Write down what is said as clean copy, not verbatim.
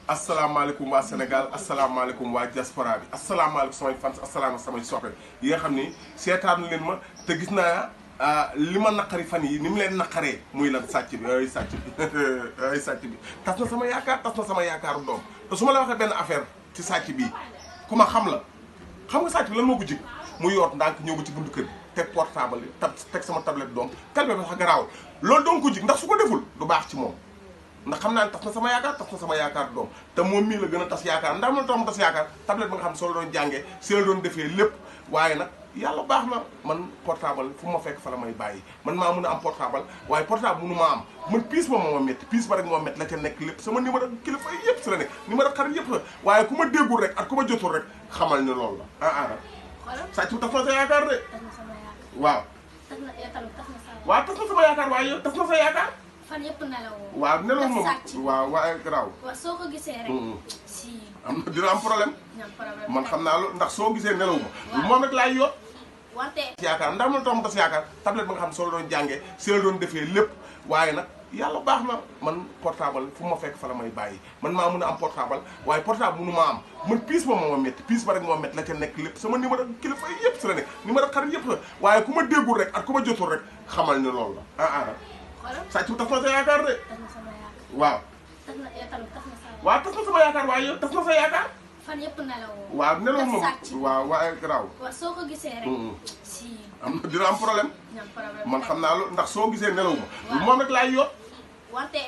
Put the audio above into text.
asalaamaaleykum waa Sénégal asalaamaaleykum waa diaspora bi asalaamaaleykum samay fans asalaamaaleykum samay soppe yi nga xam ni seetaan leen ma te gis naa li ma naqari fan yi ni mu leen naqaree muy lan sàcc bi ay sàcc bi ay sàcc bi tas na sama yaakaar tas na sama yaakaaru doom te su ma la waxee benn affaire ci sàcc bi ku ma xam la xam nga sàcc bi lan moo ko jig mu yoot ndànk ñëw ba ci buntu kër bi teg portable yi teg sama tablette doom kalbe ba sax garaawul loolu doon ko jig ndax su ko deful du baax ci moom ndax xam naa ne tas na sama yaakaar doom te moom mii la gën a tas yaakaar ndax man tax mu tas yaakaar tablette ba nga xam ne soo la doon jàngee si la doon defee lépp waaye nag yàlla baax na man portable fu ma fekk fa la may bàyyi man maa mun a am portable waaye portable munu maa am man piis ba moo métti piis ba rek moo métti la ca nekk lépp sama numéro kilifa yëpp si la nekk numéro xarit yëpp la waaye ku ma déggul rek ak ku ma jotul rek xamal ni loolu la sàcc bu tas na sa yaakaar de waaw waaw tas na sama yaakaar waaye yow tas na sa yaakaar fan yëpp nelawoo. waaw nelaw moom waaw waaye garaaw. waaw soo ko gisee rek. si am na dina am problème. man xam naa loolu ndax soo gisee nelaw ma. moom rek laay yóot. wante. yaakaar ndax man tax mu tas yaakaar tablette ba nga xam ne soo la doon jàngee si la doon defee lépp waaye nag yàlla baax na man portable fu ma fekk fa la may bàyyi man maa mun a am portable waaye portable munu maa am man piis ba moo métti piis ba rek moo métti la ca nekk lépp sama numéro kilifa yëpp si la nekk numéro xarit yëpp la waaye ku ma déggul rek ak ku ma jotul rek xamal ni loolu la sàcc bu tas na sa yaakaar de waaw waaw tas na sama yaakaar waaye yow tas na sa yaakaar fan yëpp nelawoo. waaw nelaw moom waaw waaye garaaw. waaw soo ko gisee rek. si am na dina am problème. man xam naa loolu ndax soo gisee nelaw ma. moom rek laay yóot. wante.